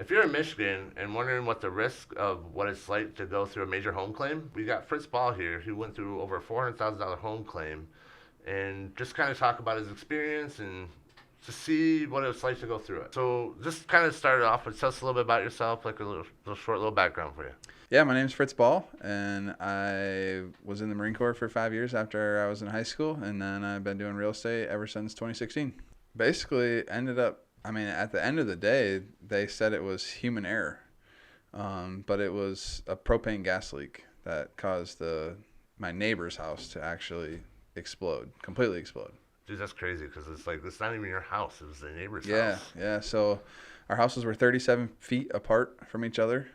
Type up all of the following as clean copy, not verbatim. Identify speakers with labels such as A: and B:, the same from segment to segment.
A: If you're in Michigan and wondering what the risk of what it's like to go through a major home claim, we got Fritz Ball here who went through over a $400,000 home claim and just kind of talk about his experience and to see what it's like to go through it. So just kind of start it off with tell us a little bit about yourself, like a little short little background for you.
B: Yeah, my name's Fritz Ball, and I was in the Marine Corps for 5 years after I was in high school, and then I've been doing real estate ever since 2016. Basically, at the end of the day, they said it was human error, but it was a propane gas leak that caused my neighbor's house to actually completely explode.
A: Dude, that's crazy because it's like it's not even your house; it was the neighbor's
B: Yeah,
A: house.
B: yeah. So our houses were 37 feet apart from each other.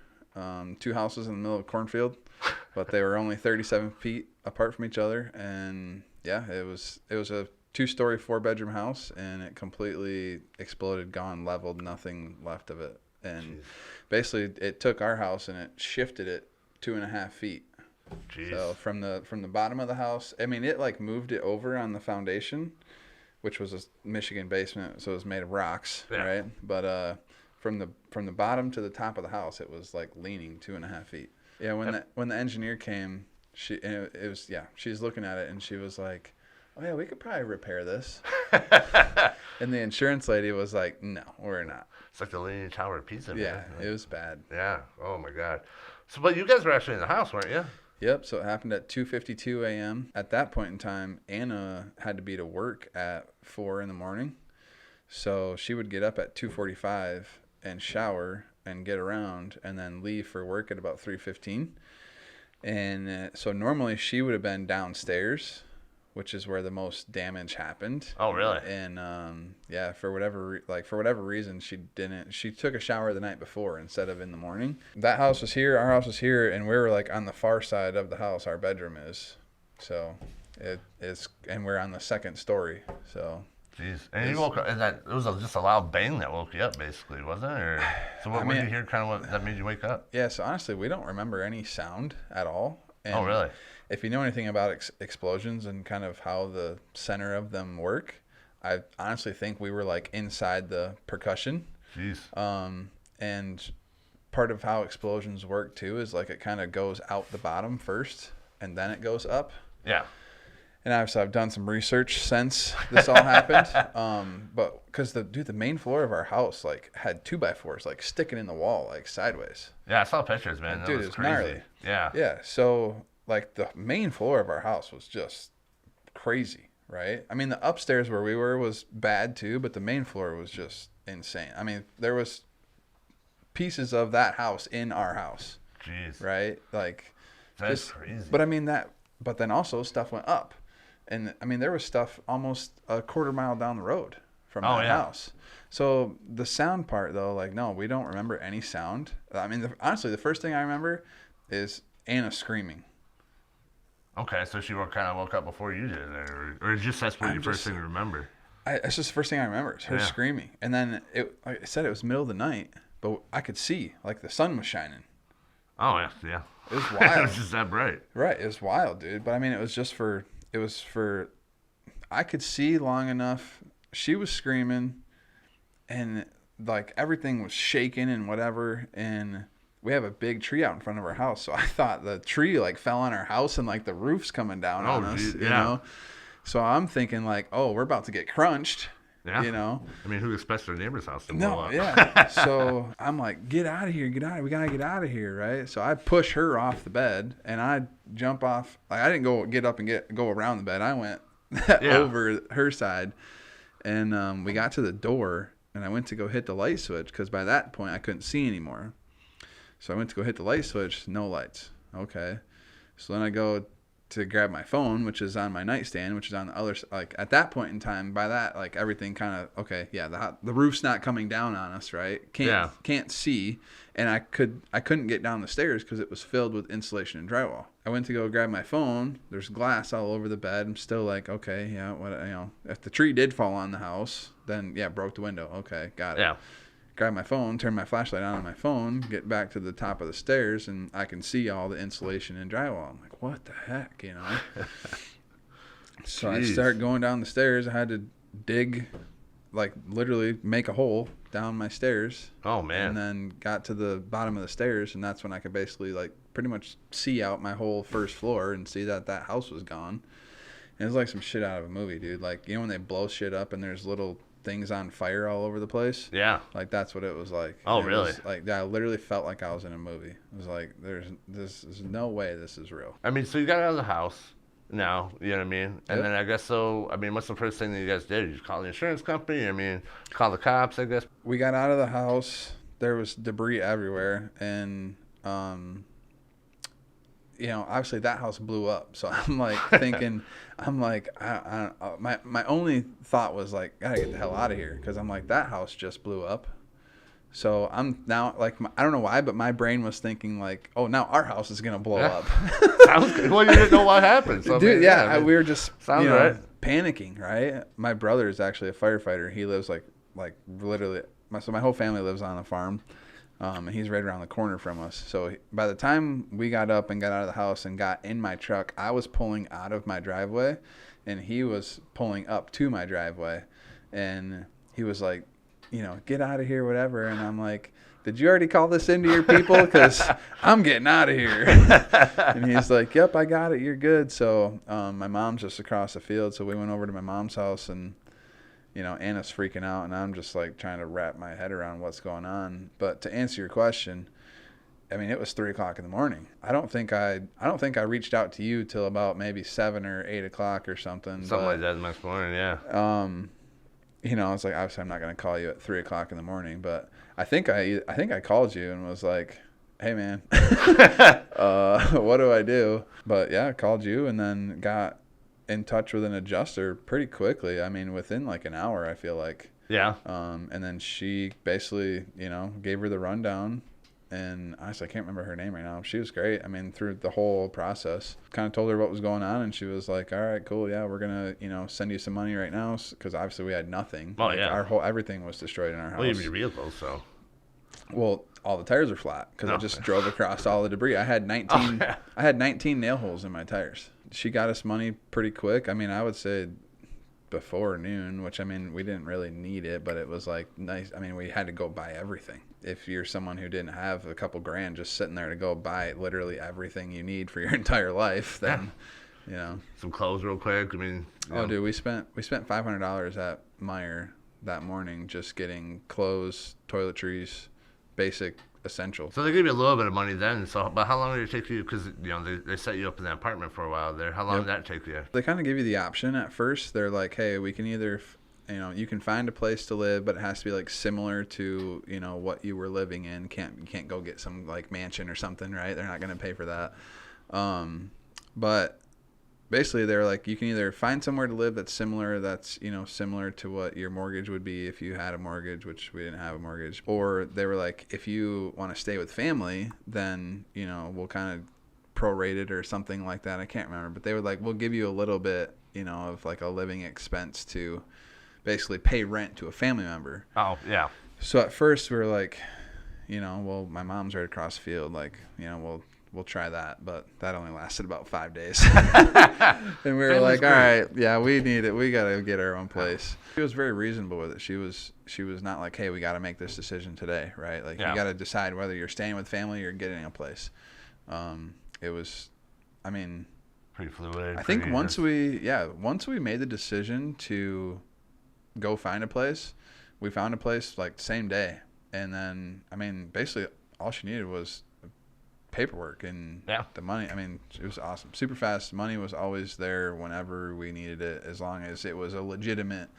B: Two houses in the middle of a cornfield, but they were only 37 feet apart from each other. And yeah, it was a 2-story, 4-bedroom house, and it completely exploded, gone, leveled, nothing left of it. And
A: Jeez.
B: basically, it took our house and it shifted it 2.5 feet.
A: Jeez.
B: So from the bottom of the house, it like moved it over on the foundation, which was a Michigan basement, so it was made of rocks,
A: Yeah.
B: right? But from the bottom to the top of the house, it was like leaning 2.5 feet. Yeah, when the engineer came, she's looking at it and she was like, "Oh yeah, we could probably repair this." And the insurance lady was like, "No, we're not."
A: It's like the Leaning Tower of Pisa.
B: Yeah,
A: Man.
B: it was bad.
A: Yeah. Oh my God. So, but you guys were actually in the house, weren't you?
B: Yep, so it happened at 2:52 a.m. At that point in time, Anna had to be to work at 4 in the morning. So she would get up at 2:45 and shower and get around and then leave for work at about 3:15. And so normally she would have been downstairs, which is where the most damage happened.
A: Oh, really?
B: And for whatever reason she didn't. She took a shower the night before instead of in the morning. That house was here, our house was here, and we were like on the far side of the house. Our bedroom is, so it is, and we're on the second story. So.
A: Jeez. And you woke up, and it was just a loud bang that woke you up, basically, wasn't it? Or, so what did you hear kind of what that made you wake up?
B: Yeah, so honestly, we don't remember any sound at all. And
A: oh, really?
B: If you know anything about explosions and kind of how the center of them work, I honestly think we were like inside the percussion.
A: Jeez.
B: And part of how explosions work too is like it kind of goes out the bottom first and then it goes up.
A: Yeah.
B: And obviously I've done some research since this all happened. But because the main floor of our house like had 2x4s like sticking in the wall like sideways.
A: Yeah, I saw pictures, man. That
B: dude,
A: was
B: it's
A: crazy.
B: gnarly.
A: Yeah.
B: Yeah. So like the main floor of our house was just crazy, right? I mean, the upstairs where we were was bad too, but the main floor was just insane. I mean, there was pieces of that house in our house.
A: Jeez.
B: Right? Like
A: that's crazy.
B: But then also stuff went up. And I mean, there was stuff almost a quarter mile down the road from that house. So the sound part though, like, no, we don't remember any sound. I mean, honestly, the first thing I remember is Anna screaming.
A: Okay, so she kind of woke up before you did, or just that's what your first thing to remember?
B: It's just the first thing I remember is her screaming. And then, like I said, it was middle of the night, but I could see, like, the sun was shining.
A: Oh, yeah.
B: It was wild.
A: It was just that bright.
B: Right, it was wild, dude. But, I mean, it was I could see long enough. She was screaming, and, like, everything was shaking and whatever, and we have a big tree out in front of our house, so I thought the tree like fell on our house and like the roof's coming down on us,
A: geez,
B: you know? So I'm thinking like, oh, we're about to get crunched, you know?
A: I mean, who expects their neighbor's house to blow up?
B: Yeah. So I'm like, get out of here, we gotta get out of here, right? So I push her off the bed and I jump off. Like I didn't get up and go around the bed. I went over her side, and we got to the door, and I went to go hit the light switch because by that point I couldn't see anymore. So I went to go hit the light switch, no lights. Okay. So then I go to grab my phone, which is on my nightstand, which is on the other side. Like at that point in time, by that, like everything kind of, okay, yeah, the roof's not coming down on us, right? Can't see. And I couldn't get down the stairs because it was filled with insulation and drywall. I went to go grab my phone. There's glass all over the bed. I'm still like, okay, yeah, if the tree did fall on the house, then yeah, broke the window. Okay, got it.
A: Yeah.
B: Grab my phone, turn my flashlight on my phone, get back to the top of the stairs, and I can see all the insulation and drywall. I'm like, what the heck, you know? So I start going down the stairs. I had to dig like literally make a hole down my stairs.
A: Oh man.
B: And then got to the bottom of the stairs, and that's when I could basically like pretty much see out my whole first floor and see that house was gone. And it was like some shit out of a movie, dude. Like, you know when they blow shit up and there's little things on fire all over the place?
A: Yeah.
B: Like, that's what it was like.
A: Oh,
B: it
A: really?
B: Was like, I literally felt like I was in a movie. It was like, there's no way this is real.
A: I mean, so you got out of the house now, you know what I mean? And
B: Yep.
A: then I guess so, I mean, what's the first thing that you guys did? You just call the insurance company? I mean, call the cops, I guess?
B: We got out of the house. There was debris everywhere. And, you know, obviously that house blew up. So I'm like thinking, my only thought was like, gotta get the hell out of here. Cause I'm like, that house just blew up. So I'm now like, I don't know why, but my brain was thinking like, oh, now our house is going to blow up.
A: Sounds good. Well, you didn't know what happened. So,
B: Dude,
A: I mean,
B: we were just,
A: sounds right.
B: panicking, right? My brother is actually a firefighter. He lives like literally, so my whole family lives on a farm. And he's right around the corner from us. So by the time we got up and got out of the house and got in my truck, I was pulling out of my driveway, and he was pulling up to my driveway. And he was like, you know, get out of here, whatever. And I'm like, did you already call this into your people? Because I'm getting out of here. And he's like, yep, I got it. You're good. So my mom's just across the field. So we went over to my mom's house, and you know, Anna's freaking out, and I'm just like trying to wrap my head around what's going on. But to answer your question, I mean, it was 3:00 in the morning. I don't think I reached out to you till about maybe 7 or 8 o'clock or something.
A: Something like that the next morning, yeah.
B: You know, I was like, obviously I'm not going to call you at 3:00 in the morning, but I think I called you and was like, hey man, what do I do? But yeah, I called you and then got in touch with an adjuster pretty quickly. I mean, within like an hour, I feel like.
A: Yeah.
B: And then she basically, you know, gave her the rundown, and honestly, I can't remember her name right now. She was great. I mean, through the whole process, kind of told her what was going on, and she was like, all right, cool. Yeah, we're going to, you know, send you some money right now. Cause obviously we had nothing.
A: Oh,
B: like,
A: yeah.
B: everything was destroyed in our house.
A: Well, even your vehicles, so.
B: Well, all the tires were flat because I just drove across all the debris. I had 19 I had 19 nail holes in my tires. She got us money pretty quick. I mean, I would say before noon, which, I mean, we didn't really need it, but it was like nice. I mean, we had to go buy everything. If you're someone who didn't have a couple grand just sitting there to go buy literally everything you need for your entire life, then, you know.
A: Some clothes real quick. I mean,
B: dude, we spent $500 at Meijer that morning just getting clothes, toiletries, basic essentials.
A: So they gave you a little bit of money then. So, but how long did it take you? Because you know they set you up in that apartment for a while there. How long did that take you?
B: They kind of give you the option at first. They're like, hey, we can either, you know, you can find a place to live, but it has to be like similar to, you know, what you were living in. You can't go get some like mansion or something, right? They're not going to pay for that. But basically they're like, you can either find somewhere to live that's similar to what your mortgage would be if you had a mortgage, which we didn't have a mortgage. Or they were like, if you want to stay with family, then, you know, we'll kind of prorate it or something like that. I can't remember, but they were like, we'll give you a little bit, you know, of like a living expense to basically pay rent to a family member.
A: Oh, yeah.
B: So at first we were like, you know, well, my mom's right across the field. Like, you know, we'll try that, but that only lasted about 5 days. And we were like, all right, yeah, we need it. We got to get our own place. She was very reasonable with it. She was not like, hey, we got to make this decision today, right? Like, you got to decide whether you're staying with family or getting a place. It was, I mean,
A: pretty fluid.
B: I think once we made the decision to go find a place, we found a place like the same day. And then, I mean, basically all she needed was paperwork and the money. I mean, it was awesome. Super fast. Money was always there whenever we needed it, as long as it was a legitimate,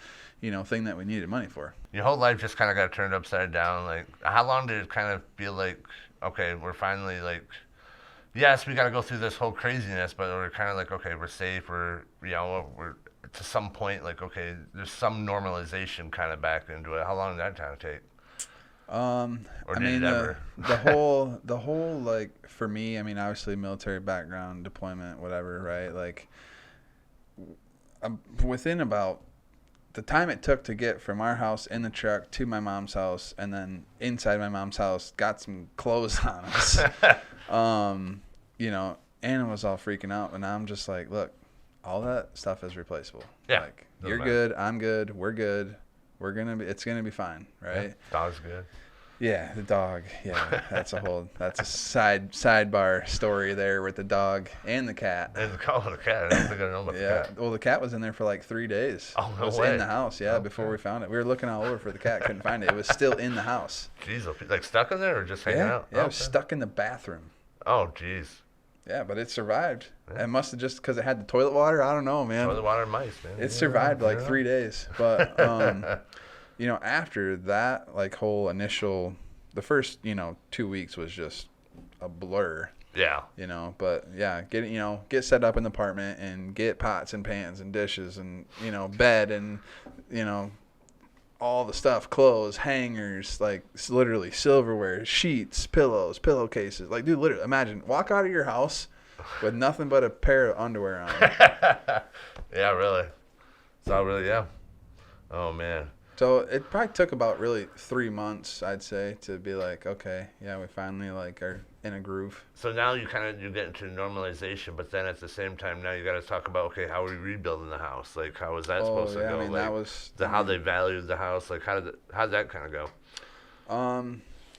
B: you know, thing that we needed money for.
A: Your whole life just kind of got turned upside down. Like, how long did it kind of feel like, okay, we're finally like, yes, we got to go through this whole craziness, but we're kind of like, okay, we're safe. We're to some point like, okay, there's some normalization kind of back into it. How long did that kind of take?
B: I mean, the whole, like, for me, I mean, obviously military background, deployment, whatever, right? Like, within about the time it took to get from our house in the truck to my mom's house, and then inside my mom's house, got some clothes on us. You know, Anna was all freaking out, and I'm just like, look, all that stuff is replaceable.
A: Yeah.
B: Like, you're good, I'm good, we're good. It's gonna be fine, right?
A: Yeah, dog's good.
B: Yeah, the dog. Yeah, that's a sidebar story there with the dog and the cat.
A: And the cat. I don't think I know about the cat.
B: Well, the cat was in there for like 3 days.
A: Oh, no
B: It was
A: way.
B: in the house, before we found it. We were looking all over for the cat, couldn't find it. It was still in the house.
A: Jeez, like stuck in there or just hanging out?
B: Yeah, it was stuck in the bathroom.
A: Oh, jeez.
B: Yeah, but it survived. Yeah. It must have just because it had the toilet water. I don't know, man.
A: Toilet water and mice, man.
B: It survived like 3 days. But, after that, like whole initial, the first, 2 weeks was just a blur.
A: Yeah.
B: But yeah, get set up in the apartment and get pots and pans and dishes and, bed and, all the stuff, clothes, hangers, like literally silverware, sheets, pillows, pillowcases. Like, dude, literally imagine walk out of your house with nothing but a pair of underwear on.
A: Yeah, really. So really, yeah. Oh, man.
B: So it probably took about really 3 months, I'd say, to be like, okay, yeah, we finally like are in a groove.
A: So now you get into normalization, but then at the same time, now you got to talk about, okay, how are we rebuilding the house? Like, how was that supposed to go?
B: I mean,
A: like,
B: that was
A: how they valued the house. Like, how'd that kind of go?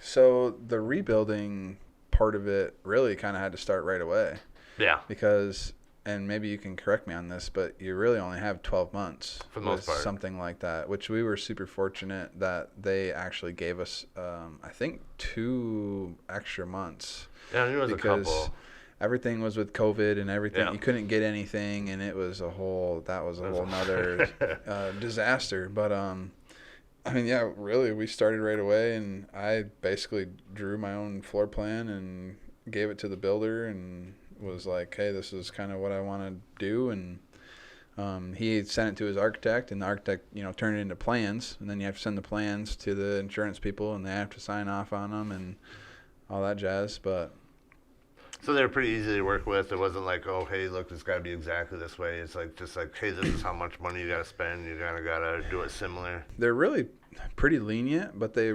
B: So the rebuilding part of it really kind of had to start right away.
A: Yeah.
B: Because, and maybe you can correct me on this, but you really only have 12 months
A: for the most part.
B: Something like that, which we were super fortunate that they actually gave us, I think, 2 extra months.
A: Yeah, I knew it was a couple.
B: Because everything was with COVID and everything.
A: Yeah.
B: You couldn't get anything, and it was a whole nother disaster. But, I mean, yeah, really, we started right away, and I basically drew my own floor plan and gave it to the builder and was like, hey, this is kind of what I want to do. And he sent it to his architect, and the architect, turned it into plans. And then you have to send the plans to the insurance people, and they have to sign off on them and all that jazz. But
A: so they were pretty easy to work with. It wasn't like, oh, hey, look, it's got to be exactly this way. It's like just like, hey, this is how much money you got to spend. You kind of got to do it similar.
B: They're really pretty lenient, but they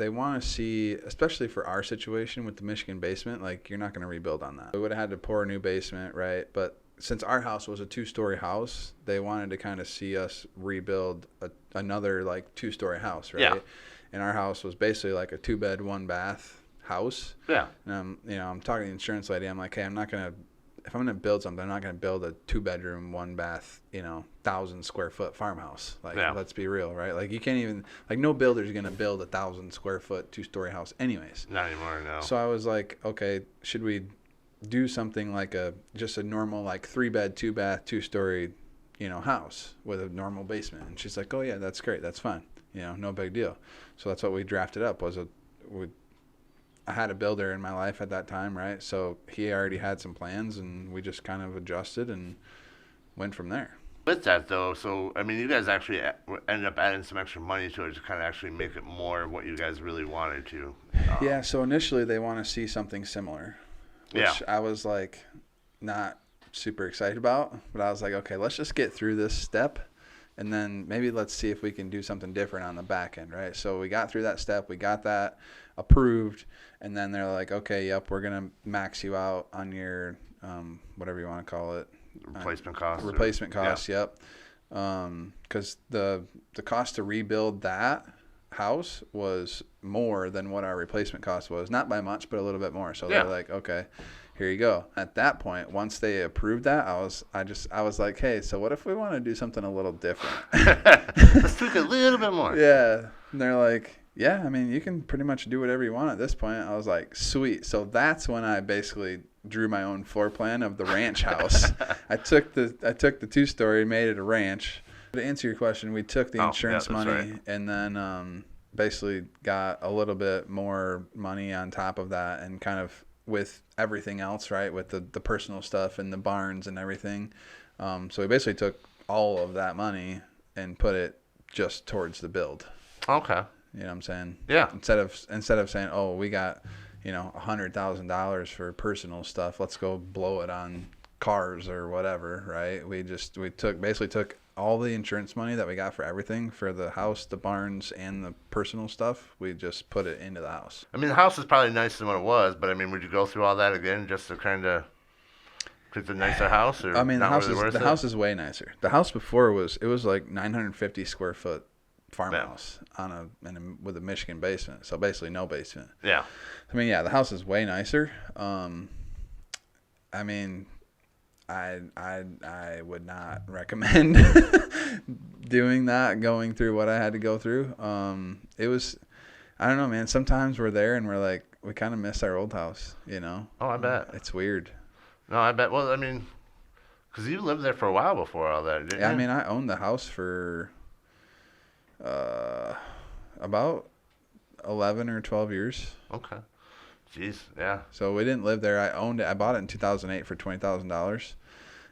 B: want to see, especially for our situation with the Michigan basement, like you're not going to rebuild on that. We would have had to pour a new basement, right? But since our house was a 2-story house, they wanted to kind of see us rebuild another like 2-story house, right?
A: Yeah.
B: And our house was basically like a 2-bed, 1-bath house.
A: Yeah.
B: And I'm talking to the insurance lady. I'm like, hey, if I'm going to build something, I'm not going to build a 2-bedroom, 1-bath, 1,000 square foot farmhouse. Like, Let's be real, right? Like, you can't even, like, no builder's going to build 1,000 square foot 2-story house anyways.
A: Not anymore, no.
B: So I was like, okay, should we do something like just a normal, like, 3-bed, 2-bath, 2-story, house with a normal basement? And she's like, oh, yeah, that's great. That's fine. No big deal. So that's what we drafted up I had a builder in my life at that time, right? So he already had some plans, and we just kind of adjusted and went from there.
A: With that, though, so, I mean, you guys actually ended up adding some extra money to it to kind of actually make it more of what you guys really wanted to.
B: Yeah, so initially they want to see something similar, which I was, like, not super excited about. But I was like, okay, let's just get through this step, and then maybe let's see if we can do something different on the back end, right? So we got through that step. We got that approved. And then they're like, okay, yep, we're going to max you out on your, whatever you want to call it.
A: Replacement cost.
B: Replacement cost, yep. Because the cost to rebuild that house was more than what our replacement cost was. Not by much, but a little bit more. So they're like, okay, here you go. At that point, once they approved that, I was like, hey, so what if we want to do something a little different?
A: Let's tweak a little bit more.
B: Yeah. And they're like, yeah, I mean, you can pretty much do whatever you want at this point. I was like, sweet. So that's when I basically drew my own floor plan of the ranch house. I took the 2-story, made it a ranch. To answer your question, we took the insurance money
A: right.
B: and then basically got a little bit more money on top of that, and kind of with everything else, right, with the personal stuff and the barns and everything. So we basically took all of that money and put it just towards the build.
A: Okay.
B: You know what I'm saying?
A: Yeah.
B: Instead of saying, oh, we got, $100,000 for personal stuff, let's go blow it on cars or whatever, right? We basically took all the insurance money that we got for everything, for the house, the barns, and the personal stuff. We just put it into the house.
A: I mean, the house is probably nicer than what it was, but I mean, would you go through all that again just to kind of pick the nicer house? Or
B: I mean, the house is way nicer. The house before was like 950 square foot farmhouse with a Michigan basement. So basically no basement.
A: Yeah.
B: I mean, yeah, the house is way nicer. I mean, I would not recommend doing that, going through what I had to go through. It was, I don't know, man. Sometimes we're there and we're like, we kind of miss our old house, you know?
A: Oh, I bet.
B: It's weird.
A: No, I bet. Well, I mean, because you lived there for a while before all that, didn't you?
B: I mean, I owned the house for about 11 or 12 years.
A: Okay. Jeez, yeah.
B: So we didn't live there. I owned it. I bought it in 2008 for $20,000,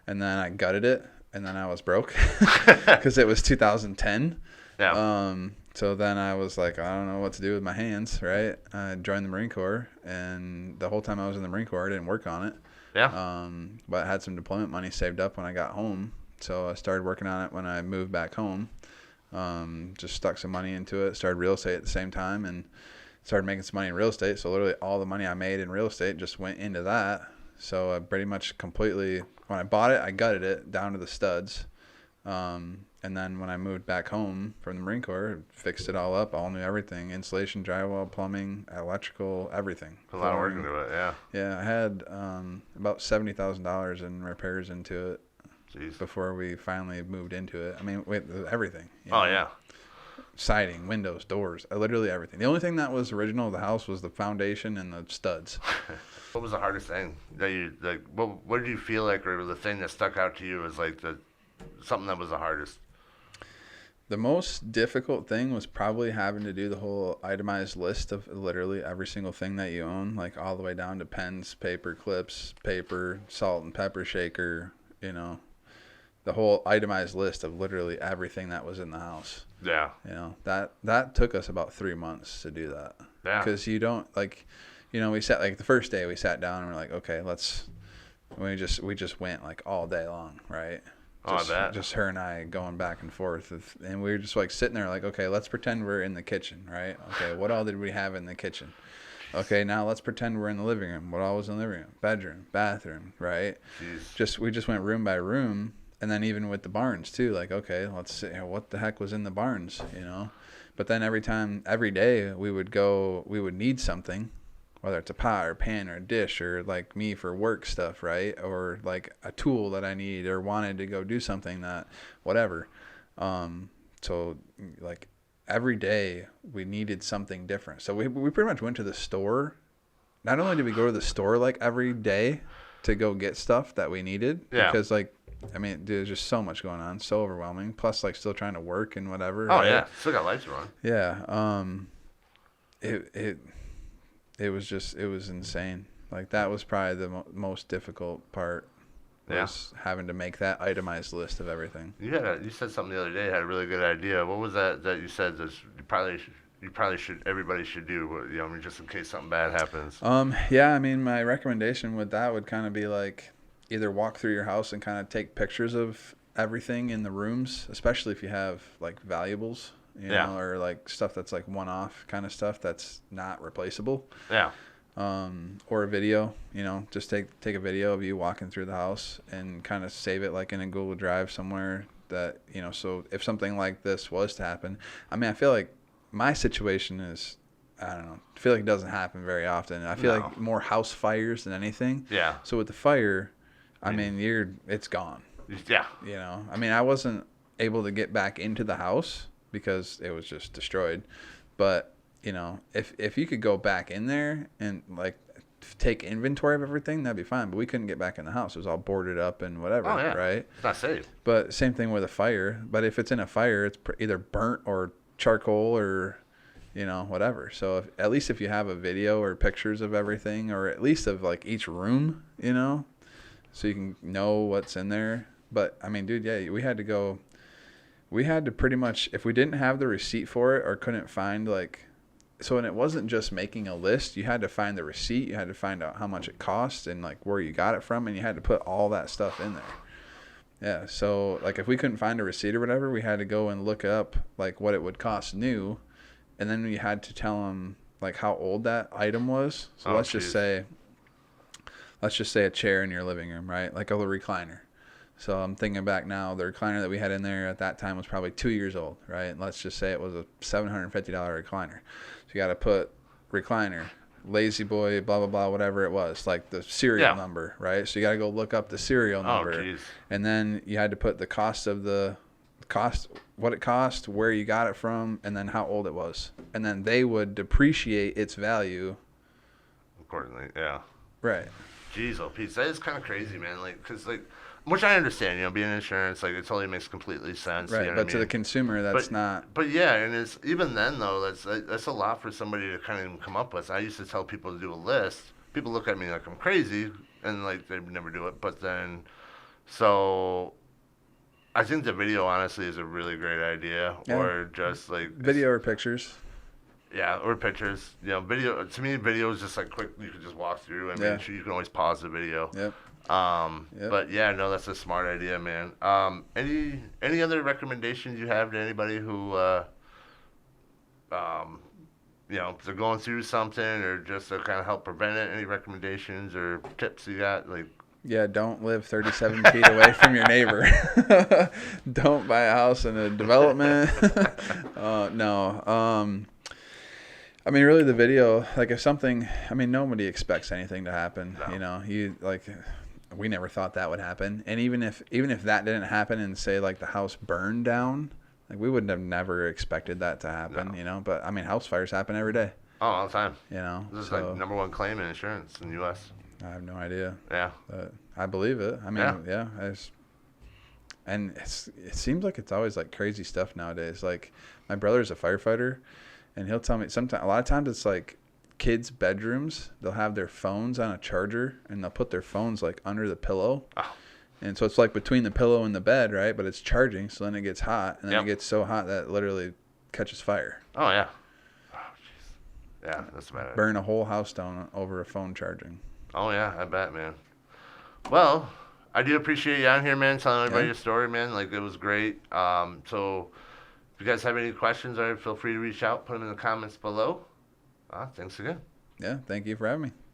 B: and then I gutted it, and then I was broke because it was 2010.
A: Yeah.
B: So then I was like, I don't know what to do with my hands, right? I joined the Marine Corps, and the whole time I was in the Marine Corps, I didn't work on it.
A: Yeah.
B: But I had some deployment money saved up when I got home, so I started working on it when I moved back home. Just stuck some money into it, started real estate at the same time, and started making some money in real estate. So literally all the money I made in real estate just went into that. So I pretty much completely, when I bought it, I gutted it down to the studs. And then when I moved back home from the Marine Corps, fixed it all up, all knew everything: insulation, drywall, plumbing, electrical, everything.
A: A lot of work into it, yeah.
B: Yeah, I had about $70,000 in repairs into it.
A: Jeez.
B: Before we finally moved into it. I mean, everything.
A: Oh, yeah.
B: Siding, windows, doors, literally everything. The only thing that was original of the house was the foundation and the studs.
A: What was the hardest thing that you, like, what did you feel like, or the thing that stuck out to you as, like, something that was the hardest?
B: The most difficult thing was probably having to do the whole itemized list of literally every single thing that you own, like all the way down to pens, paper clips, paper, salt and pepper shaker, you know, the whole itemized list of literally everything that was in the house.
A: Yeah.
B: You know, that took us about 3 months to do that.
A: Yeah.
B: Because you don't, like, you know, we sat, like, the first day we sat down and we're like, okay, we just went like all day long, right? Just,
A: I bet.
B: Just her and I going back and forth. And we were just like sitting there like, okay, let's pretend we're in the kitchen, right? Okay, what all did we have in the kitchen? Okay, now let's pretend we're in the living room. What all was in the living room? Bedroom, bathroom, right?
A: Jeez.
B: We just went room by room. And then even with the barns too, like, okay, let's see, what the heck was in the barns, you know? But then every day we would need something, whether it's a pot or a pan or a dish, or like me for work stuff, right? Or like a tool that I need or wanted to go do something, that whatever. So like every day we needed something different. So we pretty much went to the store. Not only did we go to the store like every day to go get stuff that we needed, because like, I mean, dude, there's just so much going on, so overwhelming. Plus, like, still trying to work and whatever.
A: Oh,
B: right?
A: yeah, still got lights to run.
B: Yeah. It was insane. Like, that was probably the most difficult part. Was having to make that itemized list of everything.
A: You said something the other day. Had a really good idea. What was that you said? That you probably should. Everybody should do. You know, I mean, just in case something bad happens.
B: Yeah. I mean, my recommendation with that would kind of be like, either walk through your house and kind of take pictures of everything in the rooms, especially if you have like valuables, you know, or like stuff that's like one-off kind of stuff that's not replaceable.
A: Yeah.
B: Or a video, you know, just take a video of you walking through the house and kind of save it like in a Google Drive somewhere, that, you know, so if something like this was to happen, I mean, I feel like my situation is, I don't know, I feel like it doesn't happen very often. I feel like more house fires than anything.
A: Yeah.
B: So with the fire, I mean, it's gone.
A: Yeah.
B: You know, I mean, I wasn't able to get back into the house because it was just destroyed. But, you know, if you could go back in there and like take inventory of everything, that'd be fine. But we couldn't get back in the house. It was all boarded up and whatever, right?
A: It's not safe.
B: But same thing with a fire. But if it's in a fire, it's either burnt or charcoal or, you know, whatever. So at least if you have a video or pictures of everything, or at least of like each room, you know, so you can know what's in there. But I mean, dude, yeah, we had to pretty much, if we didn't have the receipt for it or couldn't find like, so, and it wasn't just making a list, you had to find the receipt, you had to find out how much it cost and like where you got it from, and you had to put all that stuff in there. Yeah. So like if we couldn't find a receipt or whatever, we had to go and look up like what it would cost new. And then we had to tell them like how old that item was. So let's just say a chair in your living room, right? Like a recliner. So I'm thinking back now, the recliner that we had in there at that time was probably 2 years old, right? And let's just say it was a $750 recliner. So you got to put recliner, Lazy Boy, blah, blah, blah, whatever it was, like the serial number, right? So you got to go look up the serial number.
A: Geez.
B: And then you had to put the cost of what it cost, where you got it from, and then how old it was. And then they would depreciate its value.
A: Accordingly, yeah.
B: Right.
A: Jeez, oh, Pete, that is kind of crazy, man. Like, because, like, which I understand, you know, being in insurance, like, it totally makes completely sense.
B: Right,
A: you know
B: but
A: what
B: to
A: I
B: the
A: mean?
B: consumer, that's not.
A: But yeah, and it's even then though, that's a lot for somebody to kind of come up with. I used to tell people to do a list. People look at me like I'm crazy, and like they never do it. But then, so I think the video honestly is a really great idea,
B: Yeah.
A: or just like
B: Video or pictures.
A: Yeah, or pictures. You know, video to me, video is just like quick. You can just walk through. I mean, sure, you can always pause the video.
B: Yep. Yep.
A: But yeah, no, that's a smart idea, man. Any other recommendations you have to anybody who, you know, if they're going through something or just to kind of help prevent it? Any recommendations or tips you got? Like,
B: Yeah, don't live 37 feet away from your neighbor. Don't buy a house in a development. No. I mean, really, the video, like if something, I mean, nobody expects anything to happen.
A: No.
B: You know, we never thought that would happen. And even if that didn't happen and say like the house burned down, like we would have never expected that to happen,
A: No.
B: you know, but I mean, house fires happen every day,
A: oh, all the time.
B: you know,
A: This is
B: so
A: like number one claim in insurance in the U.S.
B: I have no idea,
A: Yeah.
B: but I believe it. I mean, yeah, and it seems like it's always like crazy stuff nowadays. Like my brother's a firefighter and he'll tell me a lot of times it's like kids' bedrooms, they'll have their phones on a charger and they'll put their phones like under the pillow.
A: Oh.
B: And so it's like between the pillow and the bed, right? But it's charging, so then it gets hot, and then it gets so hot that it literally catches fire.
A: Oh yeah. Oh jeez. Yeah, that's bad.
B: Burn a whole house down over a phone charging.
A: Oh yeah, I bet, man. Well, I do appreciate you on here, man, telling everybody your story, man. Like it was great. So if you guys have any questions, feel free to reach out, put them in the comments below. Thanks again.
B: Yeah, thank you for having me.